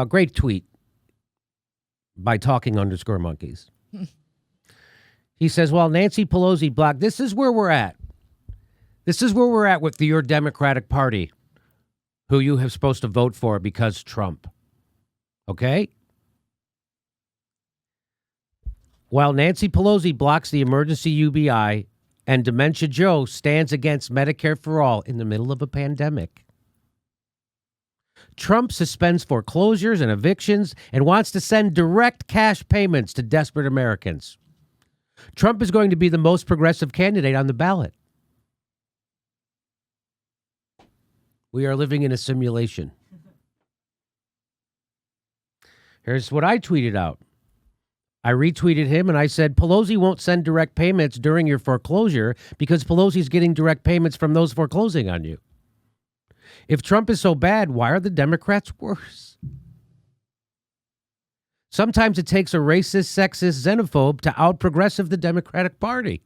great tweet by talking_monkeys. He says, well, Nancy Pelosi blocked. This is where we're at. This is where we're at with your Democratic Party, who you have supposed to vote for because Trump. Okay? While Nancy Pelosi blocks the emergency UBI and Dementia Joe stands against Medicare for all in the middle of a pandemic. Trump suspends foreclosures and evictions and wants to send direct cash payments to desperate Americans. Trump is going to be the most progressive candidate on the ballot. We are living in a simulation. Here's what I tweeted out. I retweeted him and I said, Pelosi won't send direct payments during your foreclosure because Pelosi's getting direct payments from those foreclosing on you. If Trump is so bad, why are the Democrats worse? Sometimes it takes a racist, sexist, xenophobe to out-progressive the Democratic Party.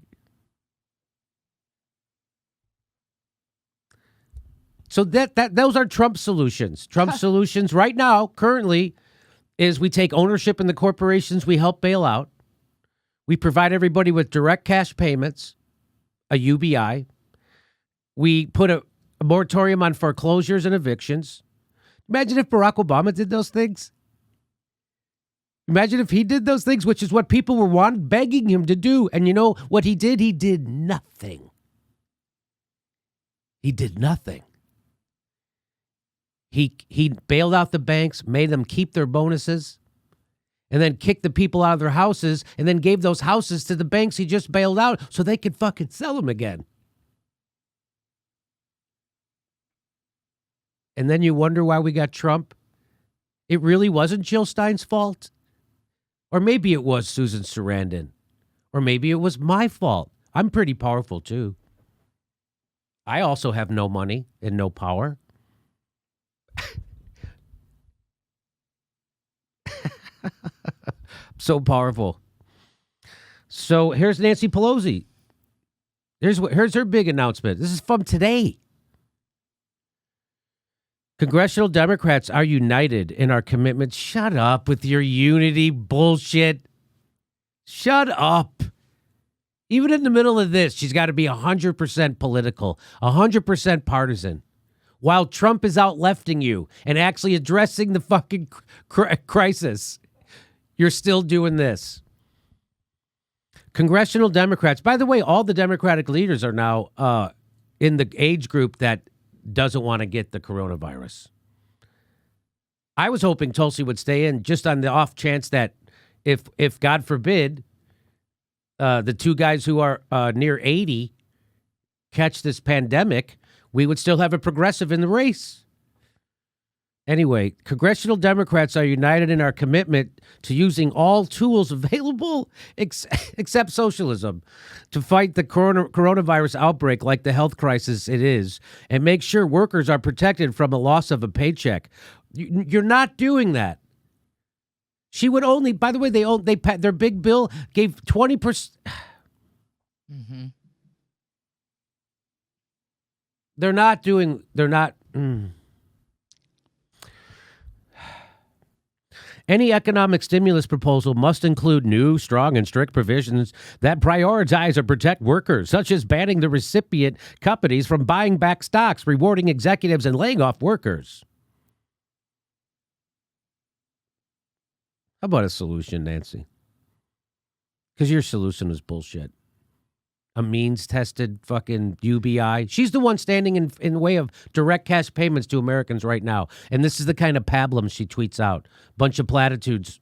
So those are Trump's solutions. Trump's solutions right now, currently, is we take ownership in the corporations we help bail out. We provide everybody with direct cash payments, a UBI. We put a moratorium on foreclosures and evictions. Imagine if Barack Obama did those things. Imagine if he did those things, which is what people were begging him to do. And you know what he did? He did nothing. He did nothing. He bailed out the banks, made them keep their bonuses, and then kicked the people out of their houses, and then gave those houses to the banks he just bailed out so they could fucking sell them again. And then you wonder why we got Trump. It really wasn't Jill Stein's fault. Or maybe it was Susan Sarandon. Or maybe it was my fault. I'm pretty powerful, too. I also have no money and no power. So powerful. So here's Nancy Pelosi. Here's her big announcement. This is from today. Congressional Democrats are united in our commitment. Shut up with your unity bullshit. Shut up. Even in the middle of this, she's got to be 100% political, 100% partisan. While Trump is out lefting you and actually addressing the fucking crisis, you're still doing this. Congressional Democrats, by the way, all the Democratic leaders are now in the age group that doesn't want to get the coronavirus. I was hoping Tulsi would stay in just on the off chance that if God forbid, the two guys who are near 80 catch this pandemic, we would still have a progressive in the race. Anyway, congressional Democrats are united in our commitment to using all tools available except socialism to fight the coronavirus outbreak like the health crisis it is and make sure workers are protected from a loss of a paycheck. You're not doing that. She would only, by the way, their big bill gave 20%. Mm-hmm. They're not. Any economic stimulus proposal must include new, strong, and strict provisions that prioritize or protect workers, such as banning the recipient companies from buying back stocks, rewarding executives, and laying off workers. How about a solution, Nancy? Because your solution was bullshit. A means-tested fucking UBI. She's the one standing in the way of direct cash payments to Americans right now. And this is the kind of pablum she tweets out. Bunch of platitudes.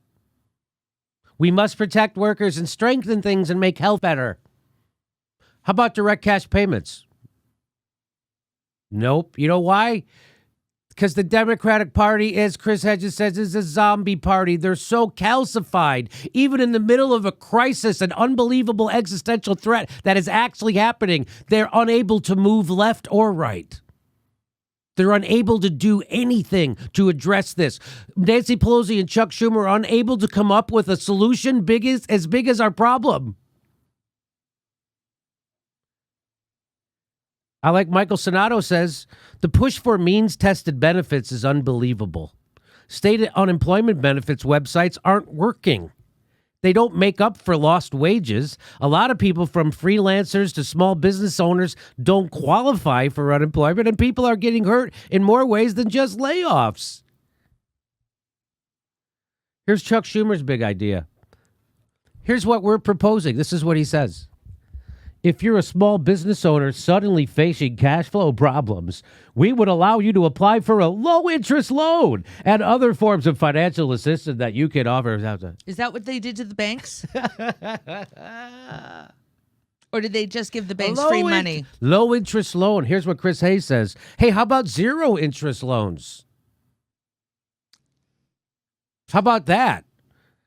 We must protect workers and strengthen things and make health better. How about direct cash payments? Nope. You know why? Because the Democratic Party, as Chris Hedges says, is a zombie party. They're so calcified, even in the middle of a crisis, an unbelievable existential threat that is actually happening. They're unable to move left or right. They're unable to do anything to address this. Nancy Pelosi and Chuck Schumer are unable to come up with a solution as big as our problem. Like Michael Sonato says, the push for means-tested benefits is unbelievable. State unemployment benefits websites aren't working. They don't make up for lost wages. A lot of people, from freelancers to small business owners, don't qualify for unemployment, and people are getting hurt in more ways than just layoffs. Here's Chuck Schumer's big idea. Here's what we're proposing. This is what he says. If you're a small business owner suddenly facing cash flow problems, we would allow you to apply for a low-interest loan and other forms of financial assistance that you can offer. Is that what they did to the banks? Or did they just give the banks free money? Low-interest loan. Here's what Chris Hayes says. Hey, how about zero-interest loans? How about that?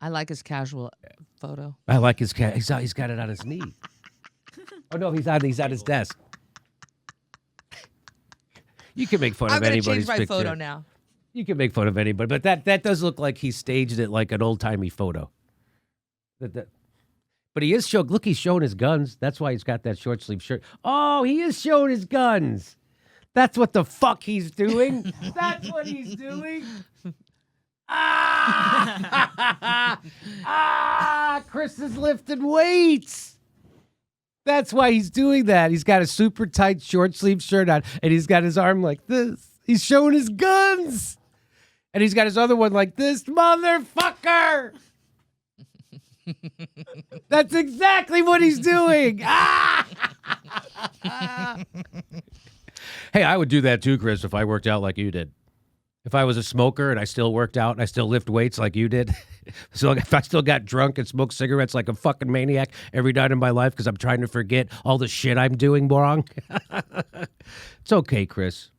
I like his casual photo. I like his cat. He's got it on his knee. Oh, no, he's on his desk. You can make fun of anybody's picture. I'm going to change my photo now. You can make fun of anybody, but that does look like he staged it like an old-timey photo. But he is showing, look, he's showing his guns. That's why he's got that short-sleeve shirt. Oh, he is showing his guns. That's what the fuck he's doing. That's what he's doing. Chris is lifting weights. That's why he's doing that. He's got a super tight short sleeve shirt on, and he's got his arm like this. He's showing his guns. And he's got his other one like this. Motherfucker! That's exactly what he's doing. Hey, I would do that too, Chris, if I worked out like you did. If I was a smoker and I still worked out and I still lift weights like you did, so if I still got drunk and smoked cigarettes like a fucking maniac every night in my life because I'm trying to forget all the shit I'm doing wrong, it's okay, Chris.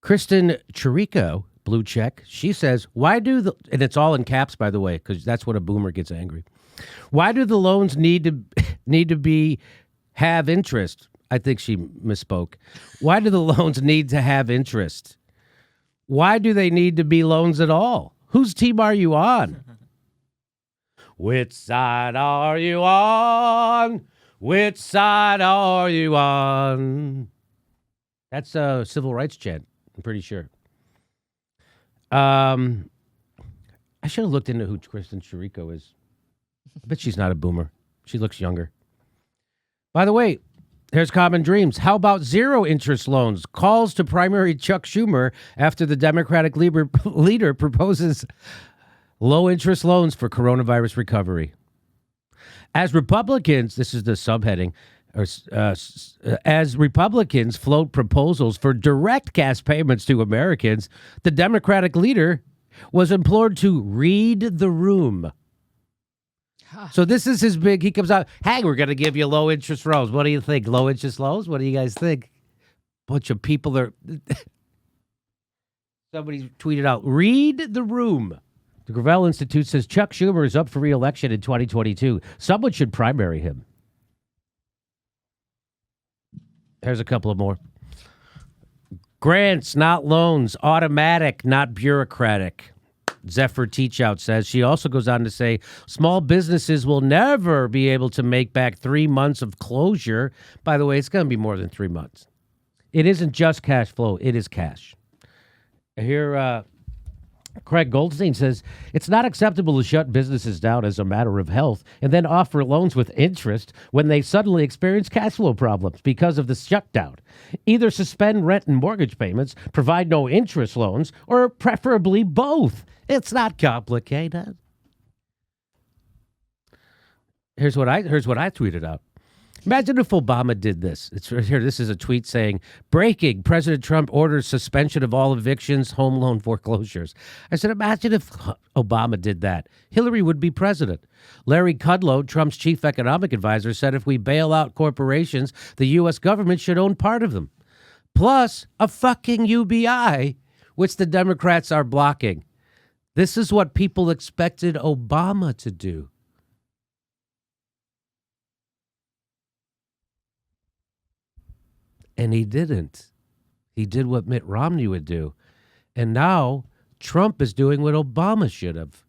Kristen Chirico, blue check, she says, why do the, and it's all in caps, by the way, because that's when a boomer gets angry. Why do the loans need to have interest? I think she misspoke. Why do the loans need to have interest? Why do they need to be loans at all? Whose team are you on? Which side are you on? Which side are you on? That's a civil rights chant, I'm pretty sure. I should have looked into who Kristen Chirico is. I bet she's not a boomer. She looks younger. By the way, here's Common Dreams. How about zero-interest loans? Calls to primary Chuck Schumer after the Democratic leader proposes low-interest loans for coronavirus recovery. As Republicans, this is the subheading, as Republicans float proposals for direct cash payments to Americans, the Democratic leader was implored to read the room. So this is his big, he comes out, hey, we're going to give you low-interest loans. What do you think? Low-interest loans? What do you guys think? Bunch of people are... Somebody tweeted out, read the room. The Gravel Institute says Chuck Schumer is up for re-election in 2022. Someone should primary him. Here's a couple of more. Grants, not loans. Automatic, not bureaucratic. Zephyr Teachout says. She also goes on to say, small businesses will never be able to make back 3 months of closure. By the way, it's going to be more than 3 months. It isn't just cash flow. It is cash. Here, Craig Goldstein says, it's not acceptable to shut businesses down as a matter of health and then offer loans with interest when they suddenly experience cash flow problems because of the shutdown. Either suspend rent and mortgage payments, provide no interest loans, or preferably both. It's not complicated. Here's what I tweeted out. Imagine if Obama did this. It's right here. This is a tweet saying, breaking, President Trump orders suspension of all evictions, home loan foreclosures. I said, imagine if Obama did that. Hillary would be president. Larry Kudlow, Trump's chief economic advisor, said if we bail out corporations, the U.S. government should own part of them. Plus a fucking UBI, which the Democrats are blocking. This is what people expected Obama to do. And he didn't. He did what Mitt Romney would do. And now Trump is doing what Obama should have.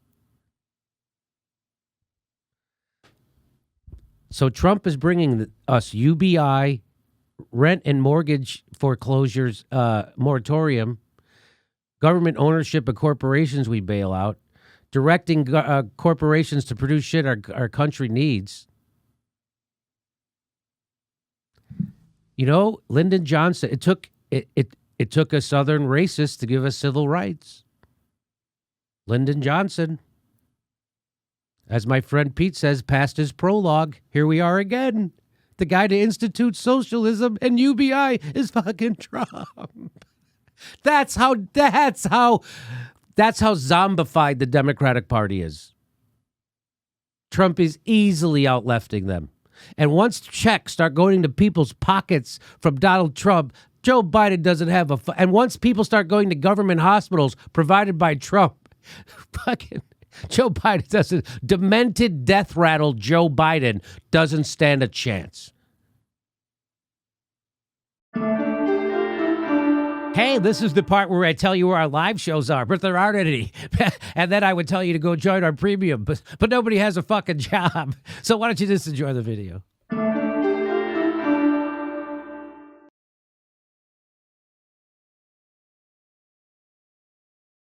So Trump is bringing us UBI, rent and mortgage foreclosures moratorium, Government ownership of corporations we bail out. Directing corporations to produce shit our country needs. You know, Lyndon Johnson, it took a Southern racist to give us civil rights. Lyndon Johnson, as my friend Pete says, passed his prologue. Here we are again. The guy to institute socialism and UBI is fucking Trump. That's how zombified the Democratic Party is. Trump is easily out-lefting them. And once checks start going into people's pockets from Donald Trump, Joe Biden doesn't have and once people start going to government hospitals provided by Trump, fucking Joe Biden doesn't, demented death rattle Joe Biden doesn't stand a chance. Hey, this is the part where I tell you where our live shows are, but there aren't any. And then I would tell you to go join our premium, but nobody has a fucking job. So why don't you just enjoy the video?